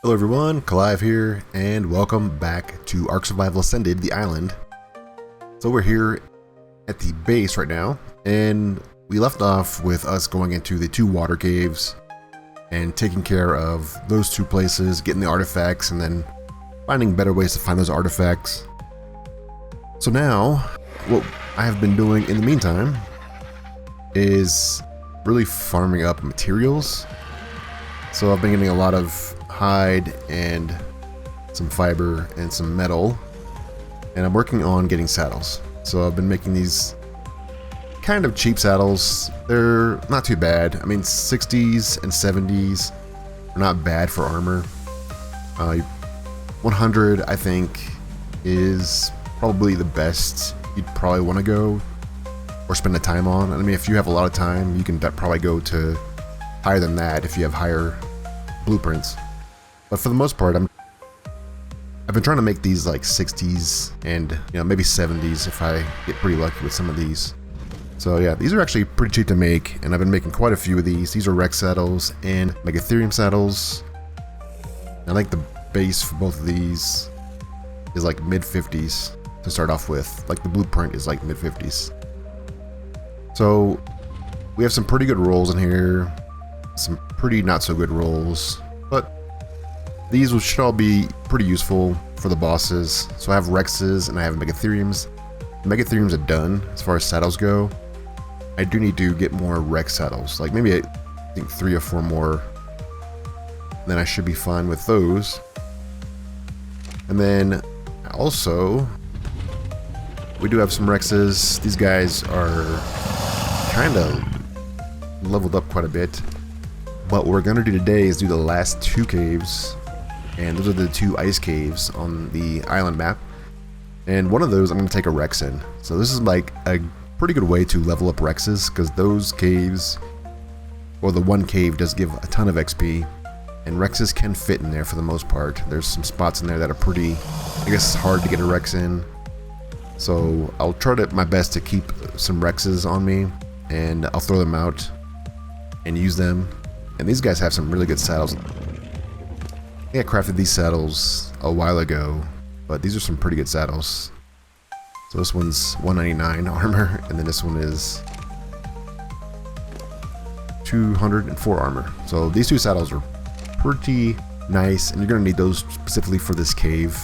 Hello everyone, Kalive here, and welcome back to Ark Survival Ascended, the island. So we're here at the base right now, and we left off with us going into the two water caves and taking care of those two places, getting the artifacts, and then finding better ways to find those artifacts. So now, what I have been doing in the meantime is really farming up materials. So I've been getting a lot of hide and some fiber and some metal, and I'm working on getting saddles. So I've been making these kind of cheap saddles. They're not too bad. I mean, 60s and 70s are not bad for armor. 100 I think is probably the best you'd probably want to go or spend the time on. I mean, if you have a lot of time, you can probably go to higher than that if you have higher blueprints. But for the most part, I've been trying to make these like 60s and maybe 70s if I get pretty lucky with some of these. So yeah, these are actually pretty cheap to make, and I've been making quite a few of these. These are Rex saddles and Megatherium saddles. I think the base for both of these is like mid 50s to start off with. Like the blueprint is like mid 50s. So we have some pretty good rolls in here, some pretty not so good rolls, but these should all be pretty useful for the bosses. So I have Rexes and I have Megatheriums. Megatheriums are done as far as saddles go. I do need to get more Rex saddles, like maybe I think 3 or 4 more. Then I should be fine with those. And then also, we do have some Rexes. These guys are kind of leveled up quite a bit. But what we're going to do today is do the last 2 caves. And those are the 2 ice caves on the island map. And one of those I'm going to take a Rex in. So this is like a pretty good way to level up Rexes, because those caves, or the one cave, does give a ton of XP. And Rexes can fit in there for the most part. There's some spots in there that are pretty, I guess, hard to get a Rex in. So I'll try my best to keep some Rexes on me, and I'll throw them out and use them. And these guys have some really good saddles. I think I crafted these saddles a while ago, but these are some pretty good saddles. So this one's 199 armor, and then this one is 204 armor. So these 2 saddles are pretty nice, and you're going to need those specifically for this cave.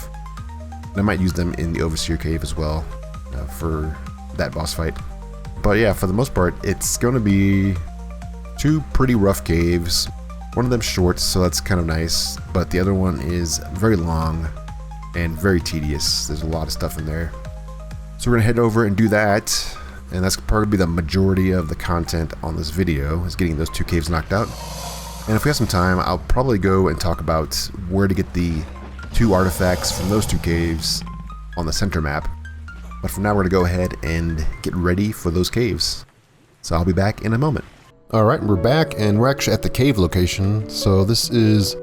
And I might use them in the Overseer cave as well for that boss fight. But yeah, for the most part, it's going to be 2 pretty rough caves. One of them short, so that's kind of nice, but the other one is very long and very tedious. There's a lot of stuff in there. So we're gonna head over and do that, and that's probably the majority of the content on this video, is getting those 2 caves knocked out. And if we have some time, I'll probably go and talk about where to get the 2 artifacts from those 2 caves on the center map. But for now, we're gonna go ahead and get ready for those caves. So I'll be back in a moment. Alright, we're back, and we're actually at the cave location. So this is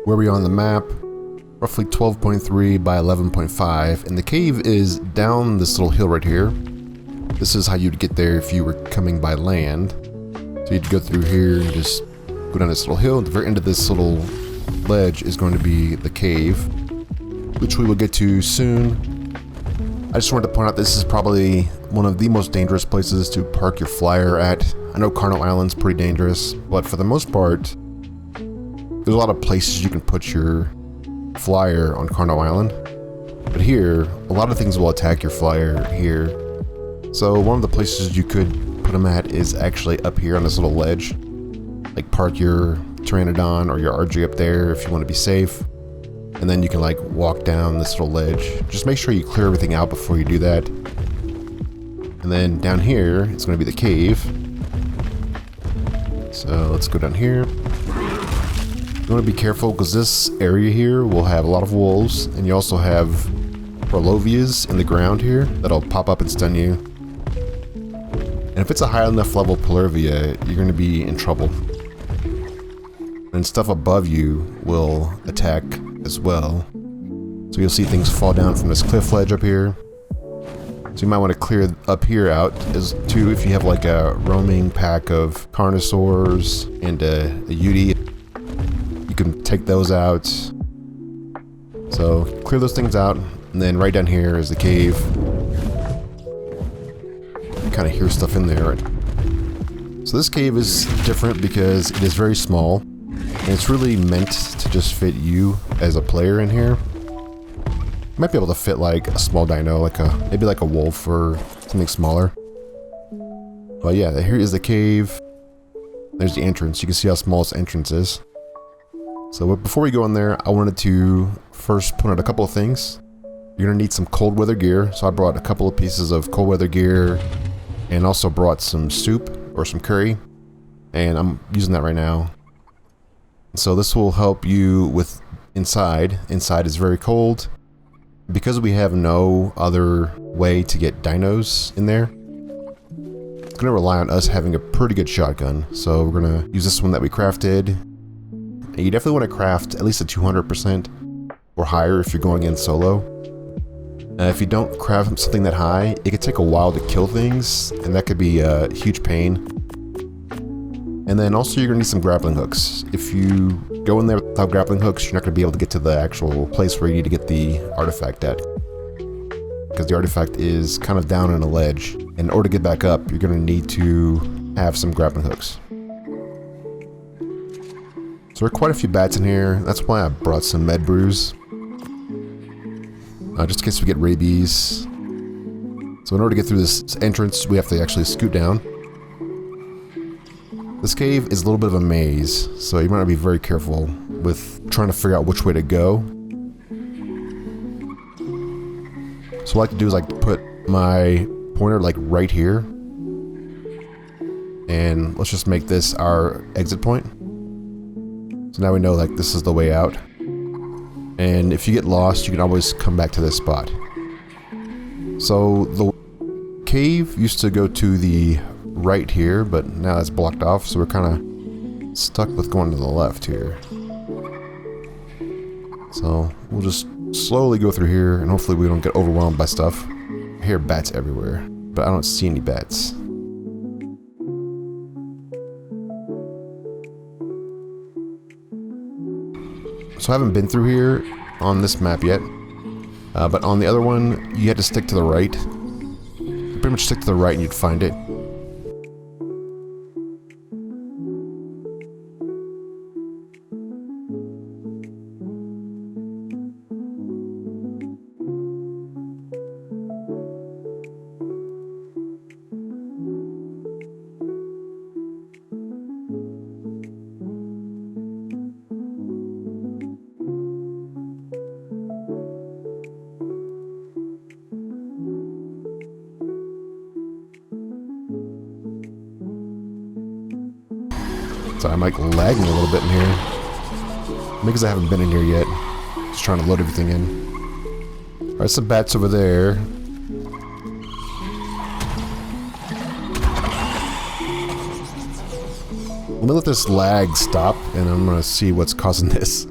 where we are on the map, roughly 12.3 by 11.5, and the cave is down this little hill right here. This is how you'd get there if you were coming by land. So you'd go through here and just go down this little hill. At the very end of this little ledge is going to be the cave, which we will get to soon. I just wanted to point out this is probably one of the most dangerous places to park your flyer at. I know Carno Island's pretty dangerous, but for the most part, there's a lot of places you can put your flyer on Carno Island. But here, a lot of things will attack your flyer here. So one of the places you could put them at is actually up here on this little ledge. Like park your Pteranodon or your RG up there if you want to be safe. And then you can like walk down this little ledge. Just make sure you clear everything out before you do that. And then down here, it's going to be the cave. So let's go down here. You want to be careful because this area here will have a lot of wolves, and you also have Prolovias in the ground here that'll pop up and stun you. And if it's a high enough level Prolovia, you're going to be in trouble. And stuff above you will attack as well. So you'll see things fall down from this cliff ledge up here. So you might want to clear up here out as too if you have like a roaming pack of Carnosaurs and a Yudi. You can take those out So clear those things out, and then right down here is the cave. You kind of hear stuff in there. So this cave is different because it is very small, and it's really meant to just fit you as a player in here. You might be able to fit like a small dino, like maybe like a wolf or something smaller. But yeah, here is the cave. There's the entrance. You can see how small this entrance is. So before we go in there, I wanted to first point out a couple of things. You're going to need some cold weather gear. So I brought a couple of pieces of cold weather gear and also brought some soup or some curry. And I'm using that right now. So this will help you with inside. Inside is very cold. Because we have no other way to get dinos in there, it's going to rely on us having a pretty good shotgun. So we're going to use this one that we crafted. And you definitely want to craft at least a 200% or higher if you're going in solo. If you don't craft something that high, it could take a while to kill things, and that could be a huge pain. And then also you're going to need some grappling hooks. If you go in there without grappling hooks, you're not going to be able to get to the actual place where you need to get the artifact at. Because the artifact is kind of down on a ledge. And in order to get back up, you're going to need to have some grappling hooks. So there are quite a few bats in here. That's why I brought some med brews. Just in case we get rabies. So in order to get through this entrance, we have to actually scoot down. This cave is a little bit of a maze, so you might want to be very careful with trying to figure out which way to go. So what I like to do is like put my pointer like right here. And let's just make this our exit point. So now we know like this is the way out. And if you get lost, you can always come back to this spot. So the cave used to go to the right here, but now it's blocked off, so we're kind of stuck with going to the left here. So we'll just slowly go through here, and hopefully we don't get overwhelmed by stuff. I hear bats everywhere, but I don't see any bats. So I haven't been through here on this map yet, but on the other one, you had to stick to the right. You pretty much stick to the right and you'd find it. So I'm like lagging a little bit in here. Maybe because I haven't been in here yet. Just trying to load everything in. Alright, some bats over there. Let me let this lag stop, and I'm gonna see what's causing this.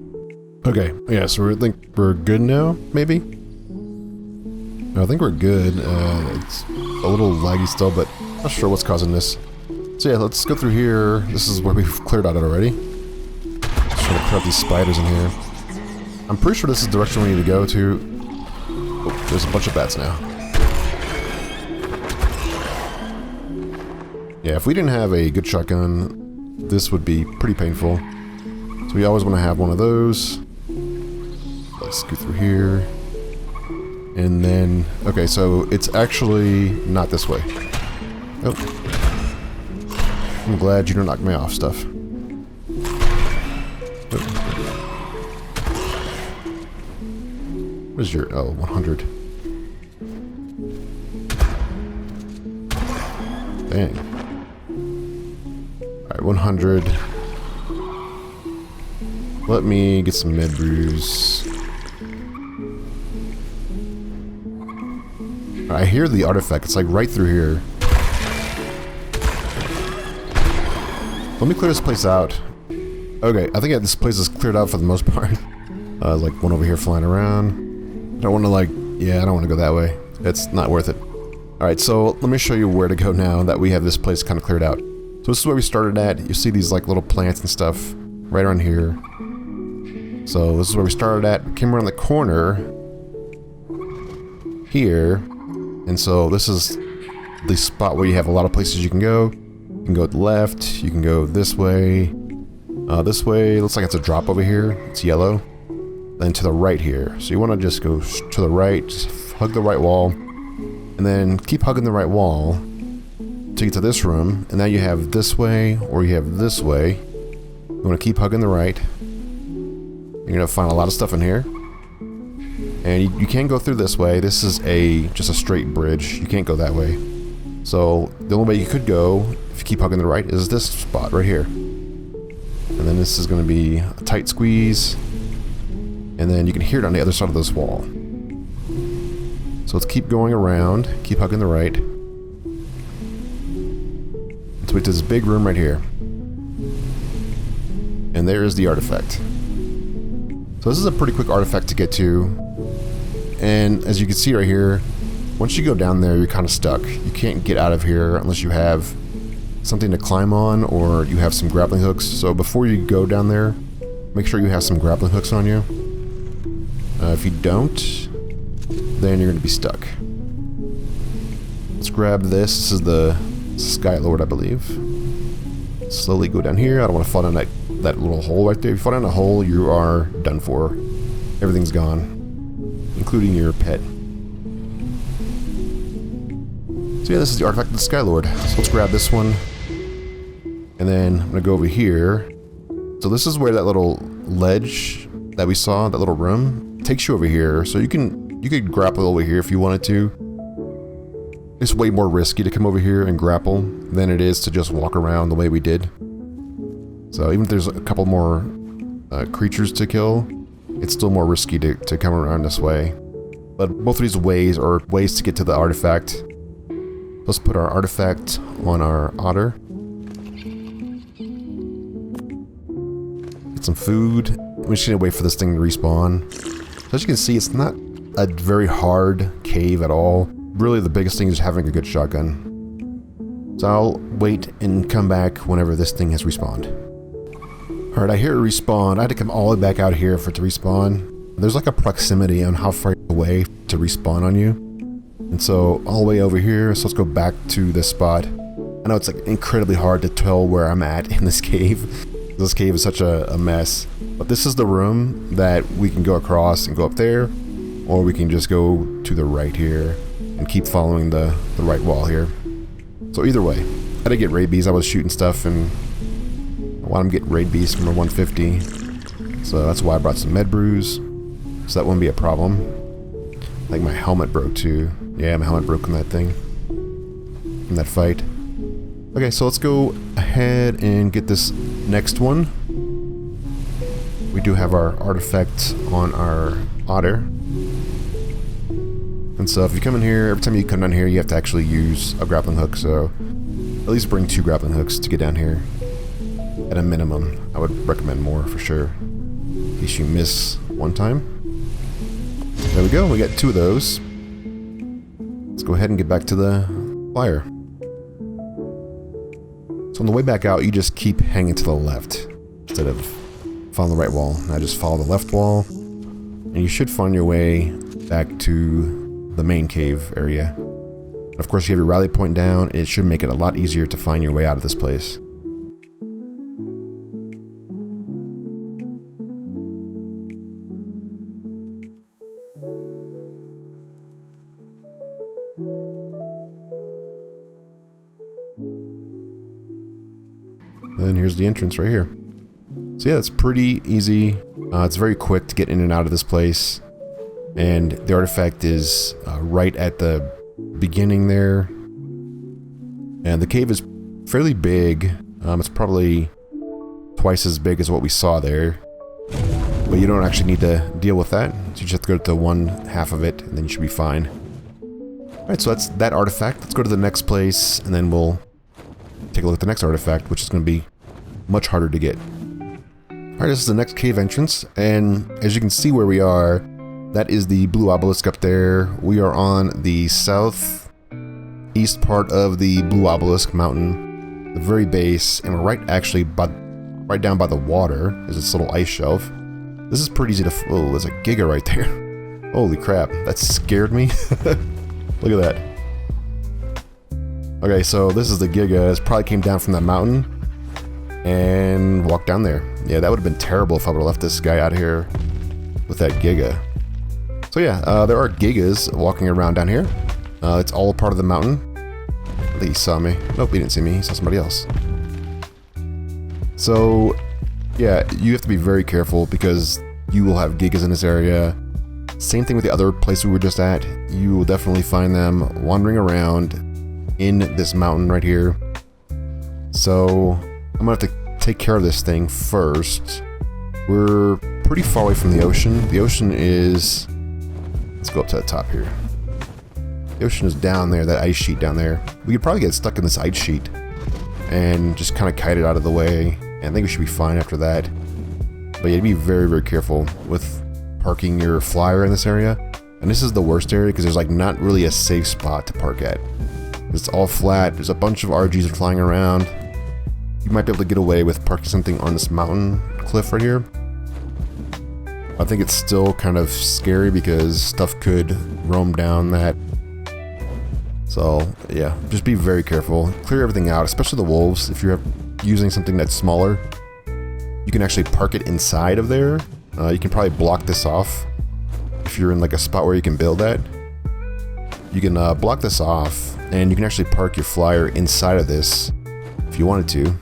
Okay, yeah, so I think we're good now, maybe? No, I think we're good. It's a little laggy still, but I'm not sure what's causing this. So yeah, let's go through here. This is where we've cleared out it already. Just trying to clear out these spiders in here. I'm pretty sure this is the direction we need to go to. Oh, there's a bunch of bats now. Yeah, if we didn't have a good shotgun, this would be pretty painful. So we always want to have one of those. Let's scoot through here. And then, okay, so it's actually not this way. Oh. I'm glad you don't knock me off stuff. What is your... oh, 100. Dang. Alright, 100. Let me get some med brews. I hear the artifact. It's like right through here. Let me clear this place out. Okay, I think this place is cleared out for the most part. Like one over here flying around. I don't want to like... yeah, I don't want to go that way. It's not worth it. Alright, so let me show you where to go now that we have this place kind of cleared out. So this is where we started at. You see these like little plants and stuff right around here. So this is where we started at. We came around the corner here, and so this is the spot where you have a lot of places you can go. You can go to the left, you can go this way. This way, looks like it's a drop over here. It's yellow. Then to the right here. So you want to just go to the right, just hug the right wall, and then keep hugging the right wall to get to this room. And now you have this way, or you have this way. You want to keep hugging the right. You're going to find a lot of stuff in here. And you can go through this way. This is just a straight bridge. You can't go that way. So the only way you could go, if you keep hugging the right, is this spot right here. And then this is going to be a tight squeeze. And then you can hear it on the other side of this wall. So let's keep going around. Keep hugging the right. Let's wait to this big room right here. And there is the artifact. So this is a pretty quick artifact to get to. And as you can see right here, once you go down there, you're kind of stuck. You can't get out of here unless you have something to climb on or you have some grappling hooks. So before you go down there, make sure you have some grappling hooks on you. If you don't, then you're going to be stuck. Let's grab this. This is the Skylord, I believe. Slowly go down here. I don't want to fall down that little hole right there. If you fall down a hole, you are done for. Everything's gone, including your pet. So yeah, this is the artifact of the Skylord. So let's grab this one. And then I'm going to go over here. So this is where that little ledge that we saw, that little room, takes you over here. So you could grapple over here if you wanted to. It's way more risky to come over here and grapple than it is to just walk around the way we did. So even if there's a couple more creatures to kill, it's still more risky to come around this way. But both of these ways are ways to get to the artifact. Let's put our artifact on our otter. Get some food. We're just gonna wait for this thing to respawn. So as you can see, it's not a very hard cave at all. Really, the biggest thing is having a good shotgun. So I'll wait and come back whenever this thing has respawned. Alright, I hear it respawn. I had to come all the way back out here for it to respawn. There's like a proximity on how far away to respawn on you. And so all the way over here, so let's go back to this spot. I know it's like incredibly hard to tell where I'm at in this cave. This cave is such a mess. But this is the room that we can go across and go up there, or we can just go to the right here and keep following the right wall here. So either way, I did get rabies. I was shooting stuff and I want to get rabies from a 150. So that's why I brought some med brews. So that wouldn't be a problem. Like my helmet broke too. Yeah, my helmet broke in that thing. In that fight. Okay, so let's go ahead and get this next one. We do have our artifact on our otter. And so if you come in here, every time you come down here, you have to actually use a grappling hook. So at least bring 2 grappling hooks to get down here. At a minimum. I would recommend more for sure. In case you miss one time. There we go, we got 2 of those. Let's go ahead and get back to the fire. So on the way back out, you just keep hanging to the left instead of following the right wall. Now just follow the left wall, and you should find your way back to the main cave area. And of course, you have your rally point down. It should make it a lot easier to find your way out of this place. And here's the entrance right here. So yeah, it's pretty easy. It's very quick to get in and out of this place. And the artifact is right at the beginning there. And the cave is fairly big. It's probably twice as big as what we saw there. But you don't actually need to deal with that. So you just have to go to one half of it and then you should be fine. Alright, so that's that artifact. Let's go to the next place and then we'll take a look at the next artifact, which is going to be much harder to get. Alright, this is the next cave entrance, and as you can see where we are, that is the blue obelisk up there. We are on the southeast part of the blue obelisk mountain, the very base, and we're right down by the water. There's this little ice shelf. This is pretty easy to... Oh, there's a Giga right there. Holy crap, that scared me. Look at that. Okay, so this is the Giga. It probably came down from that mountain and walked down there. Yeah, that would have been terrible if I would have left this guy out here with that Giga. So yeah, there are Gigas walking around down here. It's all part of the mountain. I think he saw me. Nope, he didn't see me. He saw somebody else. So yeah, you have to be very careful because you will have Gigas in this area. Same thing with the other place we were just at. You will definitely find them wandering around in this mountain right here. So I'm gonna have to take care of this thing first. We're pretty far away from the ocean. The ocean is... Let's go up to the top here. The ocean is down there, that ice sheet down there. We could probably get stuck in this ice sheet and just kind of kite it out of the way. And I think we should be fine after that. But yeah, be very, very careful with parking your flyer in this area. And this is the worst area because there's like not really a safe spot to park at. It's all flat. There's a bunch of RGs flying around. You might be able to get away with parking something on this mountain cliff right here. I think it's still kind of scary because stuff could roam down that. So yeah, just be very careful. Clear everything out, especially the wolves. If you're using something that's smaller, you can actually park it inside of there. You can probably block this off if you're in like a spot where you can build at. You can block this off and you can actually park your flyer inside of this if you wanted to.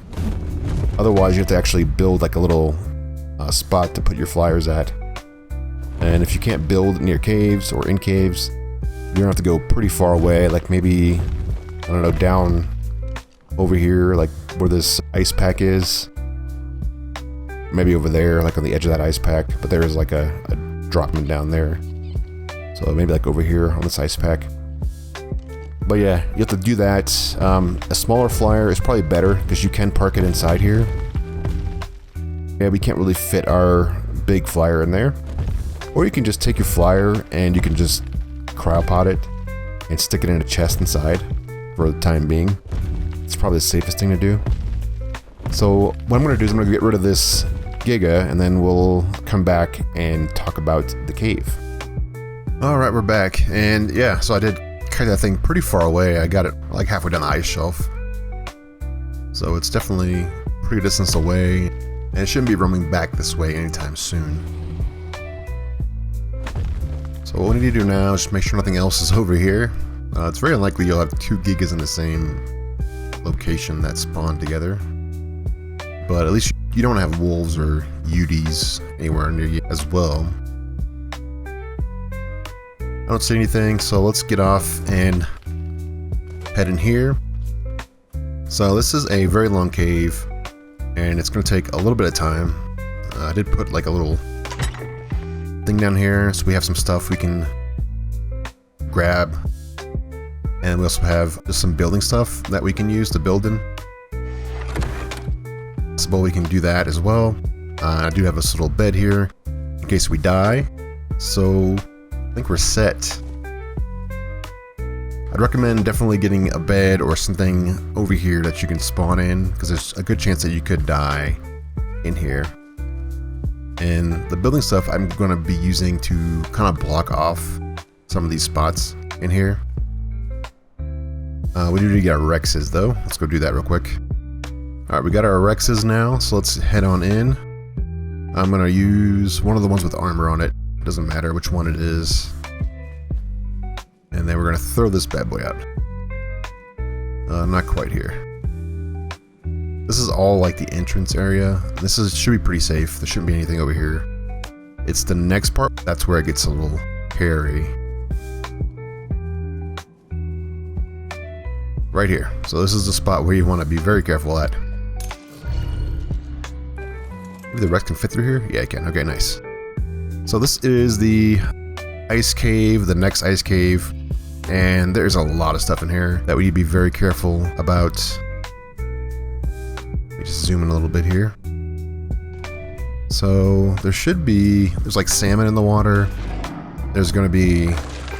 Otherwise, you have to actually build like a little spot to put your flyers at. And if you can't build near caves or in caves, you're gonna have to go pretty far away, like maybe, I don't know, down over here, like where this ice pack is. Maybe over there, like on the edge of that ice pack, but there is like a dropman down there. So maybe like over here on this ice pack. But yeah, you have to do that. A smaller flyer is probably better because you can park it inside here. Yeah, we can't really fit our big flyer in there. Or you can just take your flyer and you can just cryopod it and stick it in a chest inside for the time being. It's probably the safest thing to do. So what I'm going to do is I'm going to get rid of this Giga and then we'll come back and talk about the cave. Alright, we're back. And yeah, so I did kite that thing pretty far away. I got it like halfway down the ice shelf. So it's definitely pretty distance away. And it shouldn't be roaming back this way anytime soon. So what we need to do now is just make sure nothing else is over here. It's very unlikely you'll have two Gigas in the same location that spawn together. But at least you don't have wolves or UDs anywhere near you as well. I don't see anything, so let's get off and head in here. So this is a very long cave, and it's going to take a little bit of time. I did put like a little thing down here, so we have some stuff we can grab. And we also have just some building stuff that we can use to build in. So we can do that as well. I do have this little bed here in case we die. So I think we're set. I'd recommend definitely getting a bed or something over here that you can spawn in, because there's a good chance that you could die in here. And the building stuff I'm going to be using to kind of block off some of these spots in here. We do need to get our Rexes though. Let's go do that real quick. Alright, we got our Rexes now, so let's head on in. I'm going to use one of the ones with armor on it. Doesn't matter which one it is. And then we're going to throw this bad boy out. Not quite here. This is all like the entrance area. Should be pretty safe. There shouldn't be anything over here. It's the next part, that's where it gets a little hairy. Right here. So this is the spot where you want to be very careful at. Maybe the Rex can fit through here? Yeah, it can. Okay, nice. So this is the ice cave, the next ice cave, and there's a lot of stuff in here that we need to be very careful about. Let me just zoom in a little bit here. So there's like salmon in the water. There's going to be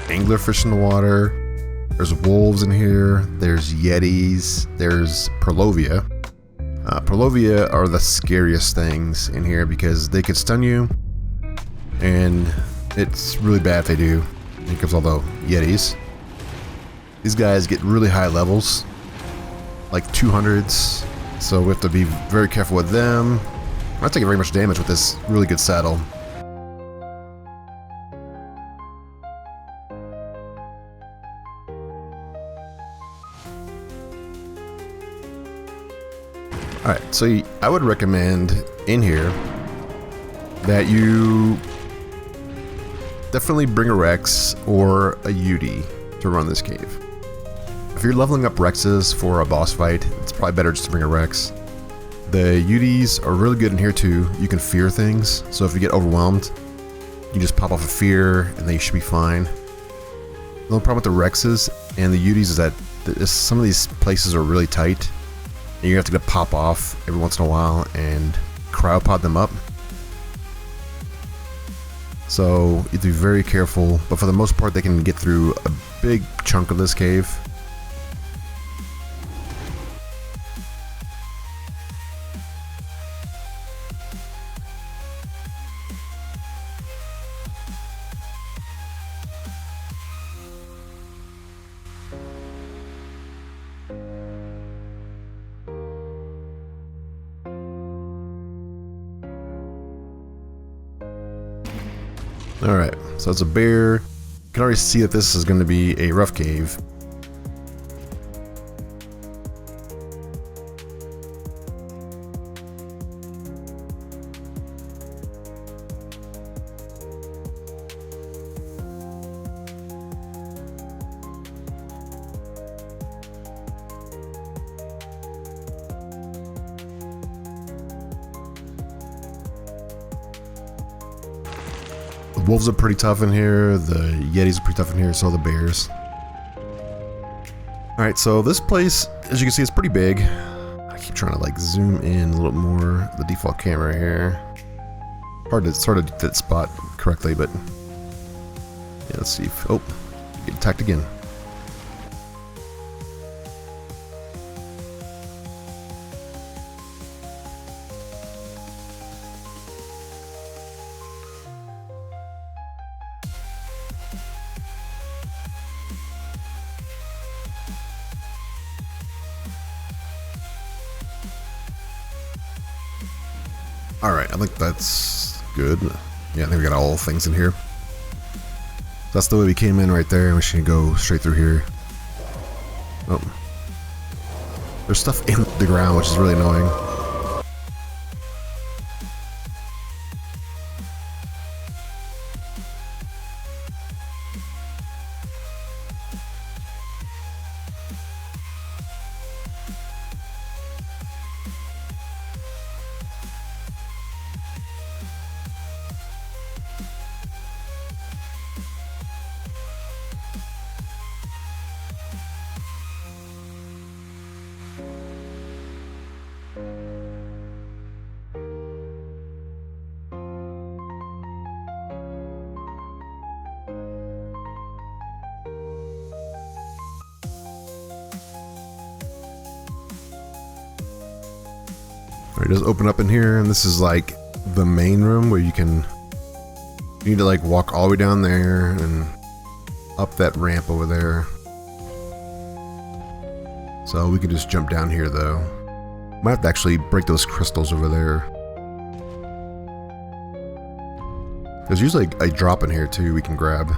anglerfish in the water. There's wolves in here. There's yetis. There's Purlovia. Purlovia are the scariest things in here because they could stun you. and it's really bad if they do. Here comes all the Yetis. These guys get really high levels, like 200s, so we have to be very careful with them. I'm not taking very much damage with this really good saddle. Alright, so I would recommend in here that you definitely bring a Rex or a UD to run this cave. If you're leveling up Rexes for a boss fight, it's probably better just to bring a Rex. The UDs are really good in here too. You can fear things, so if you get overwhelmed, you just pop off a fear and then you should be fine. The only problem with the Rexes and the UDs is that some of these places are really tight. And you have to pop off every once in a while and cryopod them up. So you have to be very careful, but for the most part they can get through a big chunk of this cave. Alright, so it's a bear. You can already see that this is going to be a rough cave. The wolves are pretty tough in here, the Yetis are pretty tough in here, so are the bears. Alright, so this place, as you can see, is pretty big. I keep trying to like zoom in a little more, the default camera here. Hard to sort of get that spot correctly, but yeah, let's see if, oh, get attacked again. Alright, I think that's good. Yeah, I think we got all things in here. That's the way we came in right there, and we should go straight through here. Oh. There's stuff in the ground, which is really annoying. Alright, it does open up in here, and this is like the main room where you need to like walk all the way down there and up that ramp over there. So we can just jump down here though. Might have to actually break those crystals over there. There's usually a drop in here too we can grab.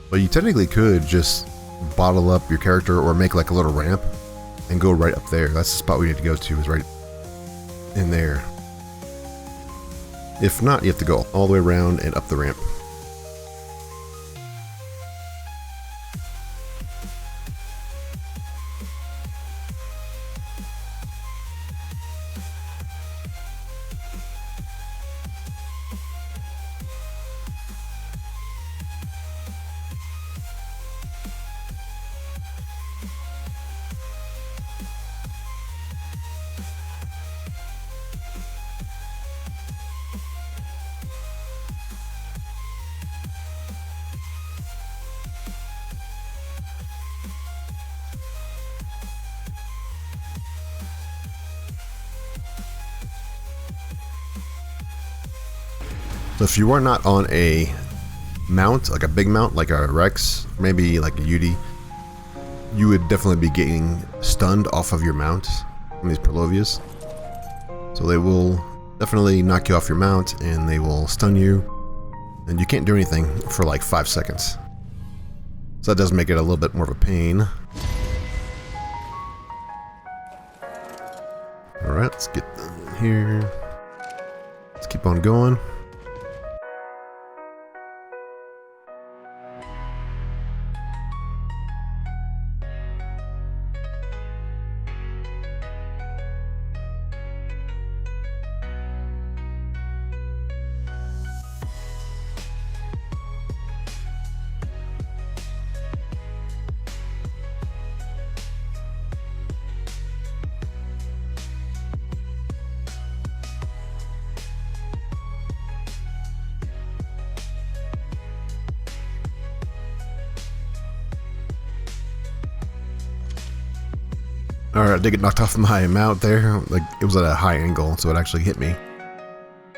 But you technically could just bottle up your character or make like a little ramp and go right up there. That's the spot we need to go to, is right in there. If not, you have to go all the way around and up the ramp. So if you are not on a mount, like a big mount, like a Rex, maybe like a UD, you would definitely be getting stunned off of your mount from these Perlovias. So they will definitely knock you off your mount and they will stun you, and you can't do anything for like 5 seconds. So that does make it a little bit more of a pain. Alright, let's get here. Let's keep on going. Alright, I did get knocked off my mount there. Like, it was at a high angle, so it actually hit me.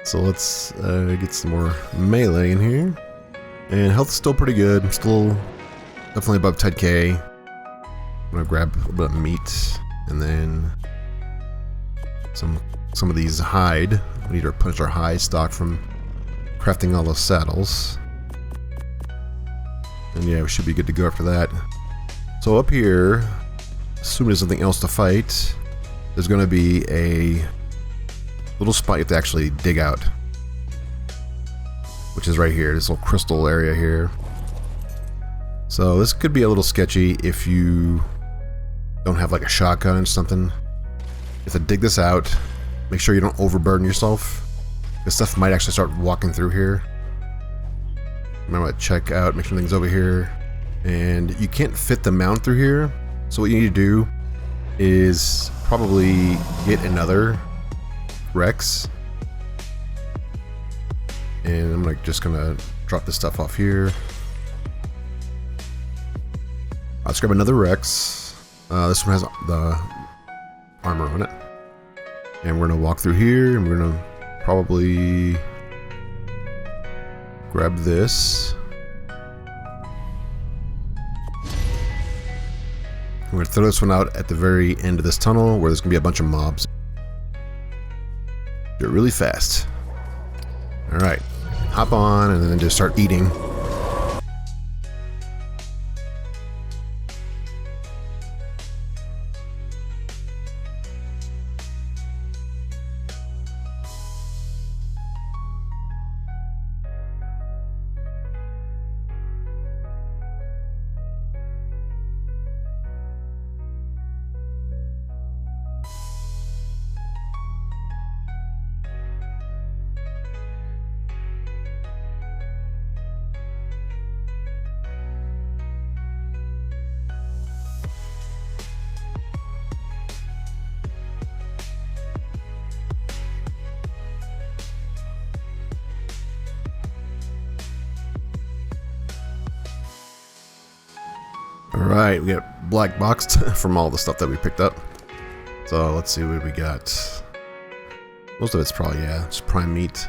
So let's get some more melee in here. And health's still pretty good. Still definitely above 10k. I'm gonna grab a little bit of meat and then some of these hide. We need to replenish our hide stock from crafting all those saddles. And yeah, we should be good to go after that. So up here, assuming there's nothing else to fight, there's going to be a little spot you have to actually dig out, which is right here, this little crystal area here. So this could be a little sketchy if you don't have like a shotgun or something. You have to dig this out, make sure you don't overburden yourself. This stuff might actually start walking through here. I'm going to check out, make sure everything's over here. And you can't fit the mount through here. So what you need to do is probably get another Rex. And I'm like just gonna drop this stuff off here. Let's grab another Rex. This one has the armor on it. And we're gonna walk through here and we're gonna probably grab this. We're going to throw this one out at the very end of this tunnel where there's going to be a bunch of mobs. Do it really fast. Alright, hop on and then just start eating. Alright, we got black boxed from all the stuff that we picked up. So let's see what we got. Most of it's probably, yeah, just prime meat.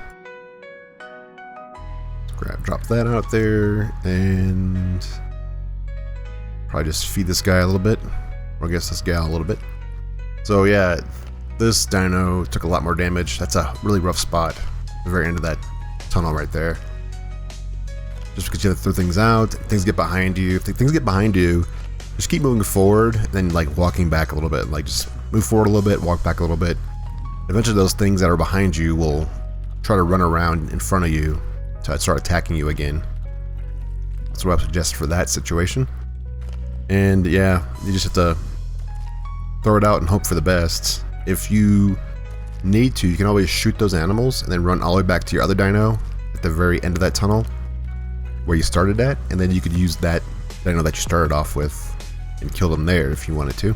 Let's drop that out there, and probably just feed this guy a little bit. Or I guess this gal a little bit. So yeah, this dino took a lot more damage. That's a really rough spot at the very end of that tunnel right there. Just because you have to throw things out, things get behind you. If things get behind you, just keep moving forward, and then like walking back a little bit. Like just move forward a little bit, walk back a little bit. Eventually those things that are behind you will try to run around in front of you to start attacking you again. That's what I would suggest for that situation. And yeah, you just have to throw it out and hope for the best. If you need to, you can always shoot those animals and then run all the way back to your other dino at the very end of that tunnel where you started at, and then you could use that dino that you started off with and kill them there if you wanted to.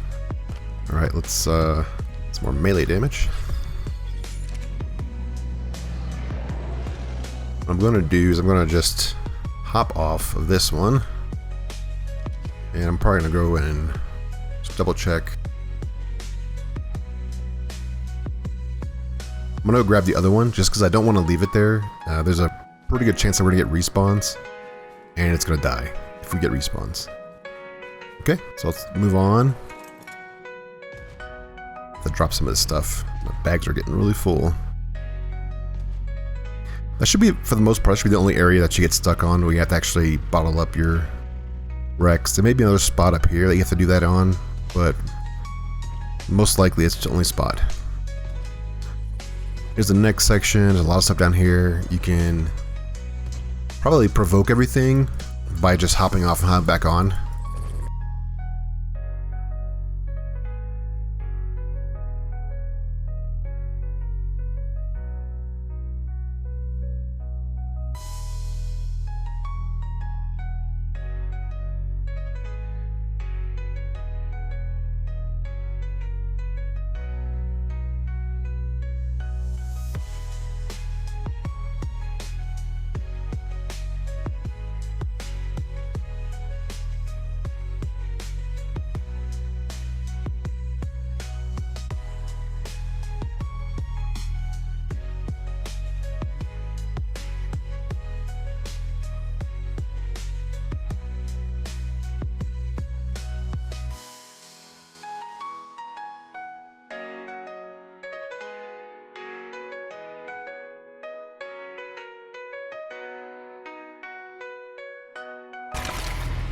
Alright, let's some more melee damage. What I'm gonna do is I'm gonna just hop off of this one, and I'm probably gonna go and just double check. I'm gonna grab the other one just because I don't want to leave it there. There's a pretty good chance that we're gonna get respawns, and it's gonna die if we get respawns. Okay, so let's move on. Let's drop some of this stuff. My bags are getting really full. That should be, for the most part, should be the only area that you get stuck on where you have to actually bottle up your wrecks. There may be another spot up here that you have to do that on, but most likely it's the only spot. Here's the next section. There's a lot of stuff down here. You can probably provoke everything by just hopping off and hopping back on.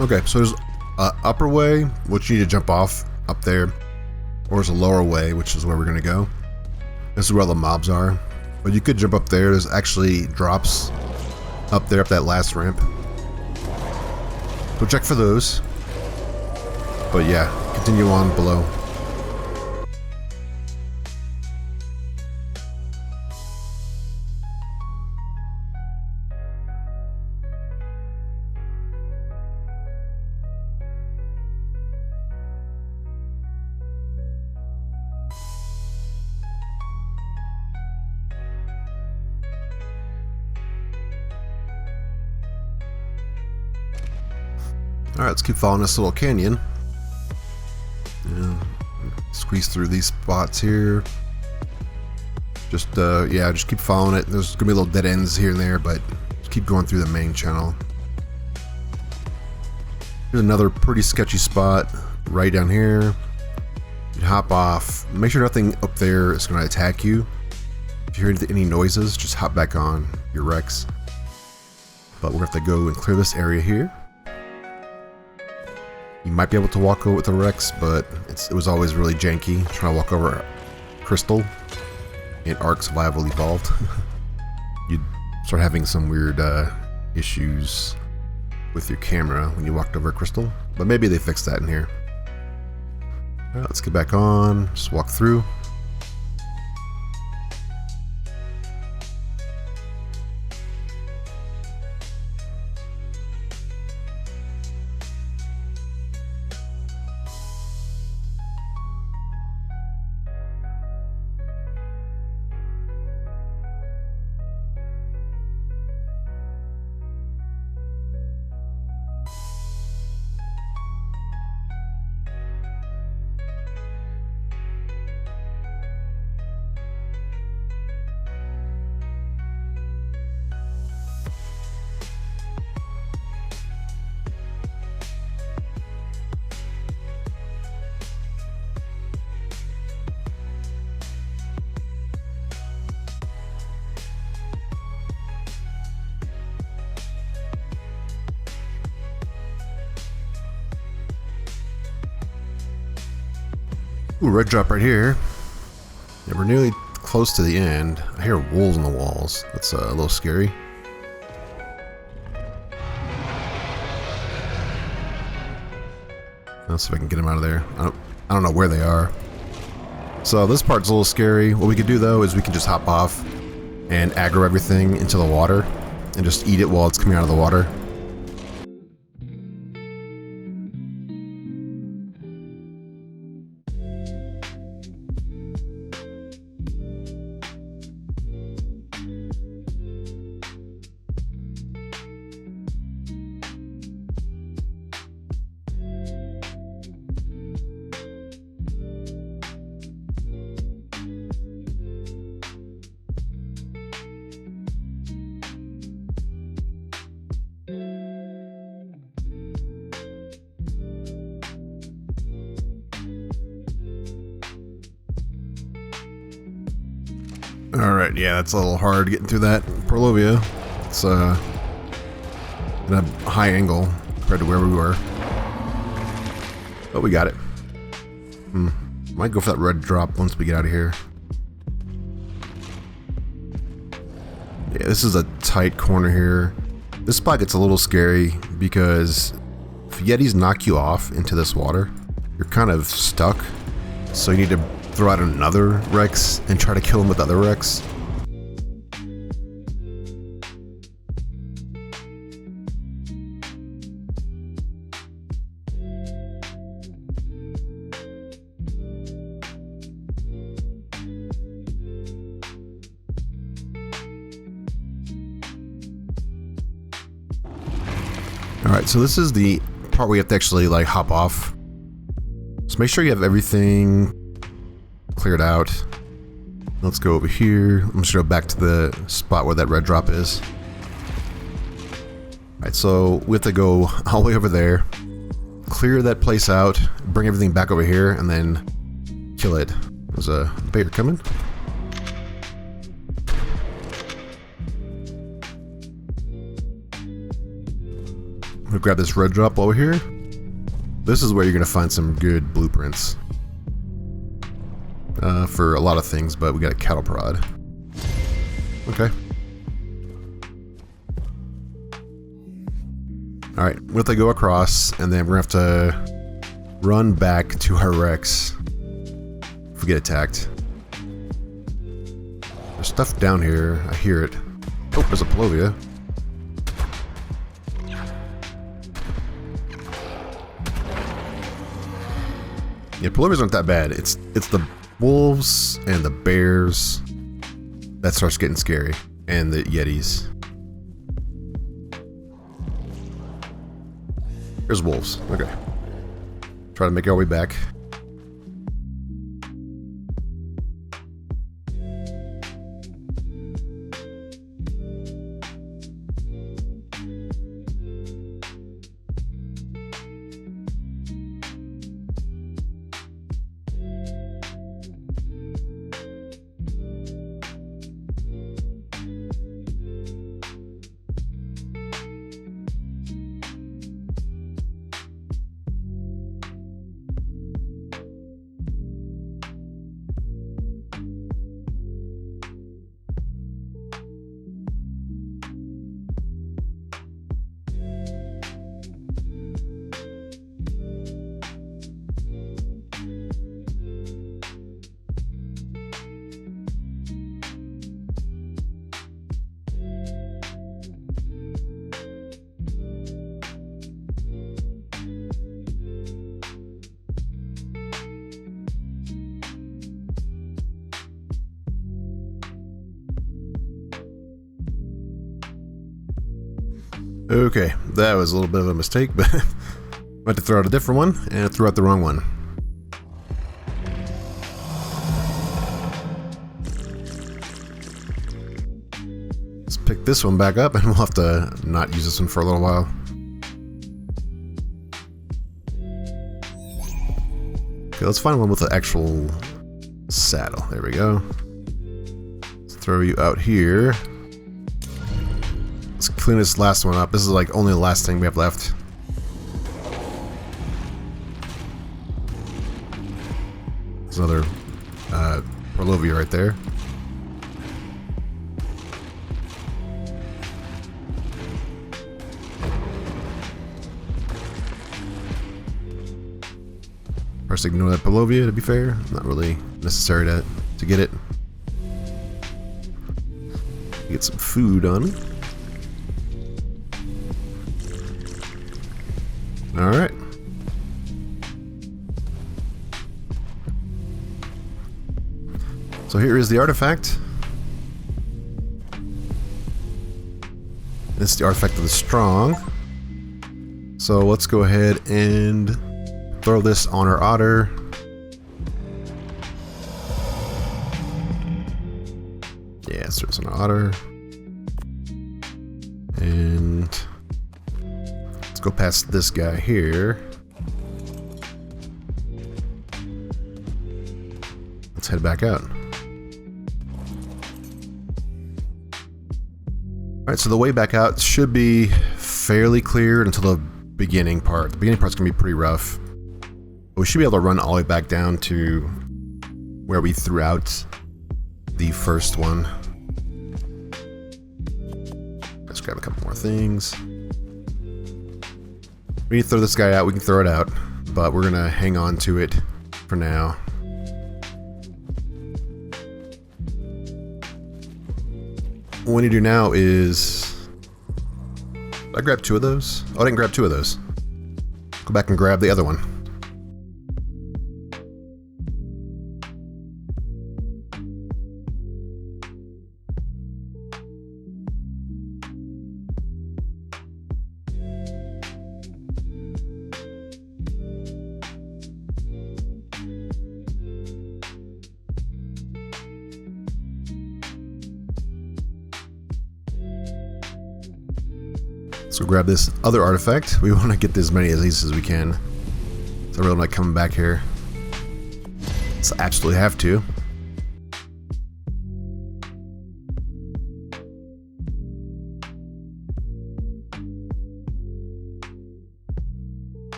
Okay, so there's an upper way, which you need to jump off up there, or there's a lower way, which is where we're gonna go. This is where all the mobs are, but you could jump up there. There's actually drops up there, up that last ramp. So check for those. But yeah, continue on below. Alright, let's keep following this little canyon. Squeeze through these spots here. Just, yeah, just keep following it. There's gonna be little dead ends here and there, but just keep going through the main channel. Here's another pretty sketchy spot right down here. You hop off. Make sure nothing up there is gonna attack you. If you hear any noises, just hop back on your wrecks. But we're gonna have to go and clear this area here. You might be able to walk over with the wrecks, but it was always really janky trying to walk over Crystal in Ark Survival Evolved. You'd start having some weird issues with your camera when you walked over Crystal, but maybe they fixed that in here. Alright, let's get back on, just walk through. Ooh, red drop right here. Yeah, we're nearly close to the end. I hear wolves on the walls. That's a little scary. Let's see if I can get them out of there. I don't know where they are. So this part's a little scary. What we could do though is we can just hop off and aggro everything into the water and just eat it while it's coming out of the water. Alright, yeah, that's a little hard getting through that Porlovia. It's in a high angle compared to where we were. But we got it. Might go for that red drop once we get out of here. Yeah, this is a tight corner here. This spot gets a little scary because if Yetis knock you off into this water, you're kind of stuck. So you need to throw out another Rex and try to kill him with other Rex. Alright, so this is the part where you have to actually like hop off. So make sure you have everything cleared out. Let's go over here. I'm just gonna go back to the spot where that red drop is. Alright, so we have to go all the way over there, clear that place out, bring everything back over here, and then kill it. There's a bear coming. I'm gonna grab this red drop over here. This is where you're gonna find some good blueprints for a lot of things, but we got a cattle prod. Okay. Alright, we'll have to go across, and then we're gonna have to run back to our Rex if we get attacked. There's stuff down here. I hear it. Oh, there's a Porlovia. Yeah, Porlovias aren't that bad. It's the wolves and the bears that starts getting scary, and the Yetis. There's wolves. Okay. Try to make our way back. Okay, that was a little bit of a mistake, but I had to throw out a different one, and I threw out the wrong one. Let's pick this one back up, and we'll have to not use this one for a little while. Okay, let's find one with an actual saddle. There we go. Let's throw you out here. Let's clean this last one up. This is like only the last thing we have left. There's another Porlovia right there. First, ignore that Porlovia, to be fair. Not really necessary to get it. Get some food on it. Alright. So here is the artifact. It's the artifact of the strong. So let's go ahead and throw this on our otter. Yeah, let's throw this on our otter. And let's go past this guy here. Let's head back out. Alright, so the way back out should be fairly cleared until the beginning part. The beginning part's gonna be pretty rough. But we should be able to run all the way back down to where we threw out the first one. Let's grab a couple more things. We need to throw this guy out, we can throw it out, but we're gonna hang on to it for now. What we need to do now is... Did I grab 2 of those? Oh, I didn't grab 2 of those. Go back and grab the other one. So grab this other artifact. We want to get as many of these as we can. So we're not coming back here. So absolutely have to.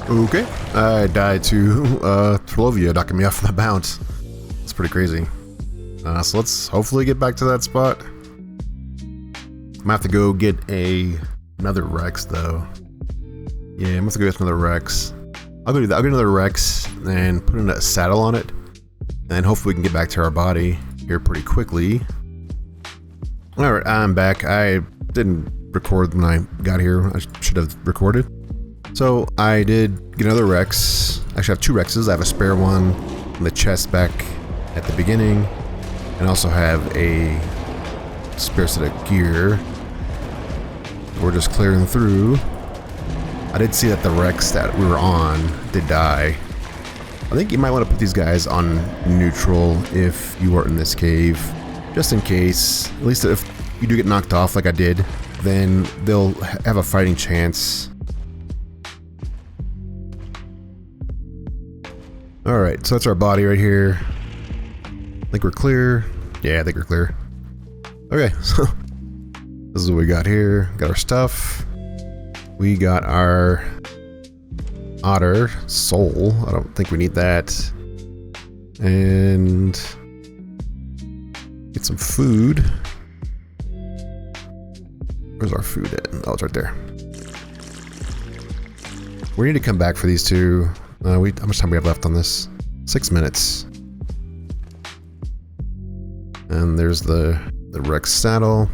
Okay, I died to Trolovia knocking me off the bounce. That's pretty crazy. So let's hopefully get back to that spot. I'm gonna have to go get another Rex though. Yeah, I'm gonna have to go get another Rex. I'll go do that. I'll get another Rex and put in a saddle on it, and hopefully we can get back to our body here pretty quickly. Alright, I'm back. I didn't record when I got here. I should have recorded. So I did get another Rex. Actually, I have 2 Rexes. I have a spare one in the chest back at the beginning, and also have a spare set of gear. We're just clearing through. I did see that the Rex that we were on did die. I think you might want to put these guys on neutral if you are in this cave, just in case. At least if you do get knocked off like I did, then they'll have a fighting chance. Alright, so that's our body right here. I think we're clear. Yeah, I think we're clear. Okay, so this is what we got here. Got our stuff. We got our otter soul. I don't think we need that. And get some food. Where's our food at? Oh, it's right there. We need to come back for these 2. How much time we have left on this? 6 minutes. And there's the Rex saddle.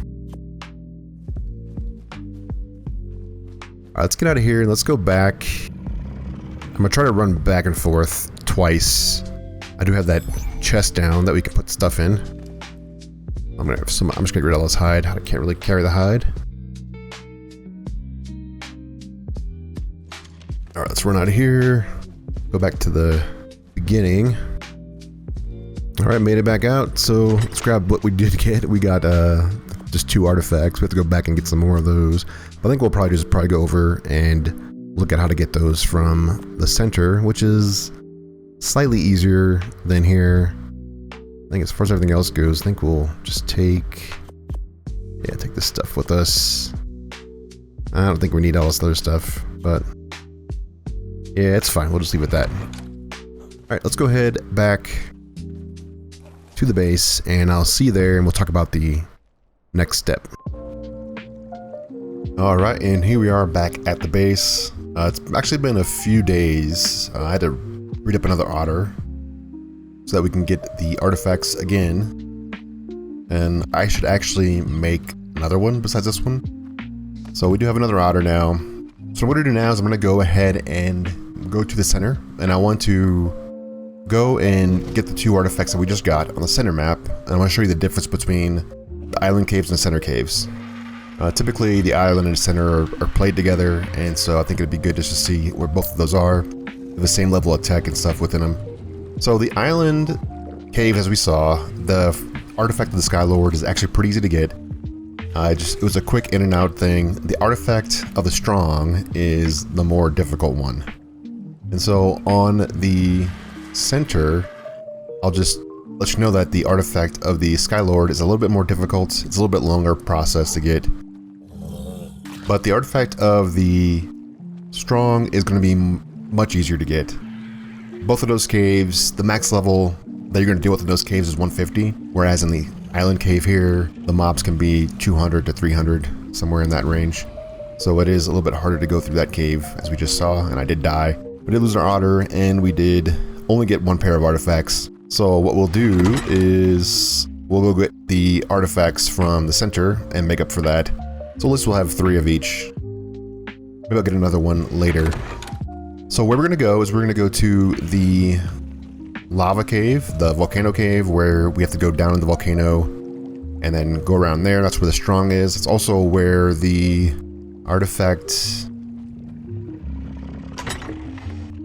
Alright, let's get out of here and let's go back. I'm gonna try to run back and forth twice I do have that chest down that we can put stuff in. I'm just gonna get rid of all this hide. I can't really carry the hide. All right, let's run out of here. Go back to the beginning. All right, made it back out. So let's grab what we did get. We got just 2 artifacts. We have to go back and get some more of those. I think we'll probably just go over and look at how to get those from the center, which is slightly easier than here. I think as far as everything else goes, I think we'll just take this stuff with us. I don't think we need all this other stuff, but yeah, it's fine. We'll just leave it at that. All right, let's go ahead back to the base, and I'll see you there, and we'll talk about the next step. All right, and here we are back at the base. It's actually been a few days. I had to read up another otter so that we can get the artifacts again. And I should actually make another one besides this one. So we do have another otter now. So what I'm gonna do now is I'm gonna go ahead and go to the center, and I want to go and get the 2 artifacts that we just got on the center map. And I want to show you the difference between the island caves and the center caves. Typically the island and the center are played together, and so I think it'd be good just to see where both of those are. They have the same level of tech and stuff within them. So the island cave, as we saw, the artifact of the Skylord is actually pretty easy to get. It was a quick in and out thing. The artifact of the strong is the more difficult one. And so on the center, I'll just let you know that the artifact of the Skylord is a little bit more difficult. It's a little bit longer process to get. But the artifact of the strong is going to be much easier to get. Both of those caves, the max level that you're going to deal with in those caves is 150, whereas in the island cave here, the mobs can be 200 to 300, somewhere in that range. So it is a little bit harder to go through that cave, as we just saw, and I did die. We did lose our otter, and we did only get 1 pair of artifacts. So what we'll do is we'll go get the artifacts from the center and make up for that. So at least we'll have 3 of each. Maybe I'll get another one later. So where we're going to go is we're going to go to the lava cave, the volcano cave, where we have to go down in the volcano and then go around there. That's where the strong is. It's also where the artifact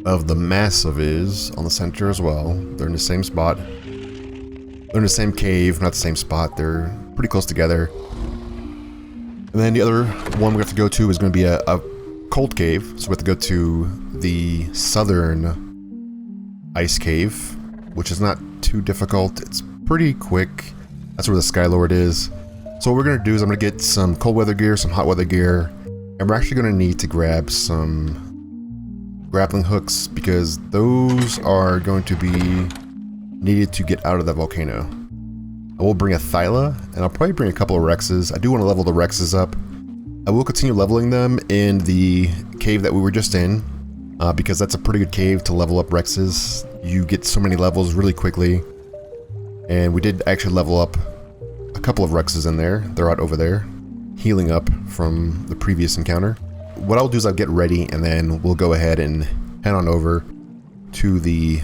of the massive is on the center as well. They're in the same spot. They're in the same cave, not the same spot. They're pretty close together. And then the other one we have to go to is going to be a cold cave. So we have to go to the southern ice cave, which is not too difficult. It's pretty quick. That's where the Skylord is. So what we're going to do is I'm going to get some cold weather gear, some hot weather gear, and we're actually going to need to grab some grappling hooks because those are going to be needed to get out of that volcano. I will bring a Thyla, and I'll probably bring a couple of Rexes. I do want to level the Rexes up. I will continue leveling them in the cave that we were just in, because that's a pretty good cave to level up Rexes. You get so many levels really quickly, and we did actually level up a couple of Rexes in there. They're out over there, healing up from the previous encounter. What I'll do is I'll get ready, and then we'll go ahead and head on over to the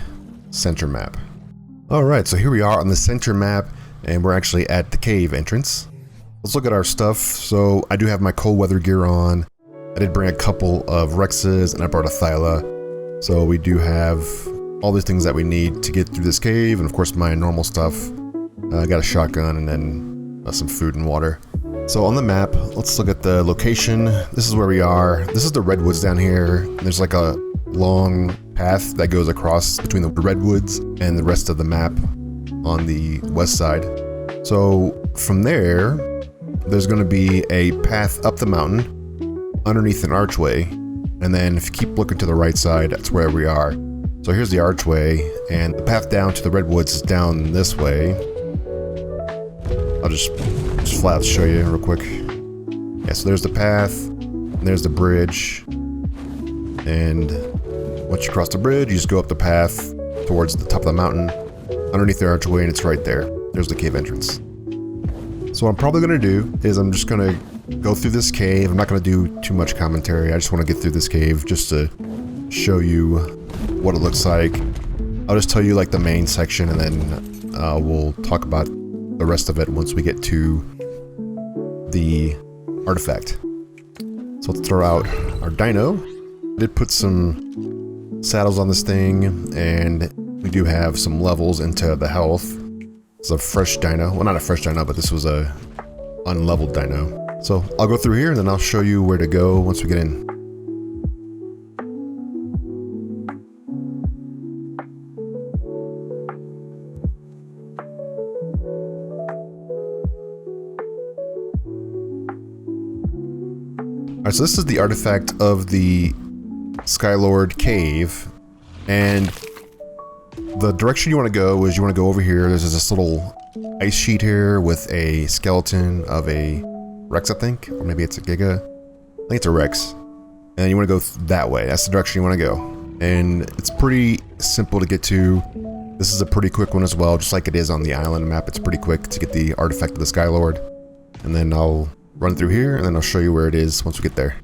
center map. Alright, so here we are on the center map, and we're actually at the cave entrance. Let's look at our stuff. So I do have my cold weather gear on. I did bring a couple of Rexes, and I brought a Thyla. So we do have all these things that we need to get through this cave, and of course my normal stuff. I got a shotgun and then some food and water. So on the map, let's look at the location. This is where we are. This is the redwoods down here. There's like a long path that goes across between the redwoods and the rest of the map on the west side. So from there, there's going to be a path up the mountain underneath an archway, and then if you keep looking to the right side, that's where we are. So here's the archway, and the path down to the redwoods is down this way. I'll just flat out show you real quick. Yeah, so there's the path, and there's the bridge, and once you cross the bridge, you just go up the path towards the top of the mountain, underneath the archway, and it's right there. There's the cave entrance. So what I'm probably going to do is I'm just going to go through this cave. I'm not going to do too much commentary. I just want to get through this cave just to show you what it looks like. I'll just tell you like the main section, and then we'll talk about the rest of it once we get to the artifact. So let's throw out our dino. I did put some saddles on this thing, and we do have some levels into the health. It's a fresh dino. Well, not a fresh dino, but this was a unleveled dino. So I'll go through here, and then I'll show you where to go once we get in. Alright, so this is the artifact of the Skylord cave, and the direction you want to go is you want to go over here. There's this little ice sheet here with a skeleton of a Rex, I think, or maybe it's a Giga. I think it's a Rex. And you want to go that way. That's the direction you want to go. And it's pretty simple to get to. This is a pretty quick one as well, just like it is on the island map. It's pretty quick to get the artifact of the Skylord. And then I'll run through here, and then I'll show you where it is once we get there.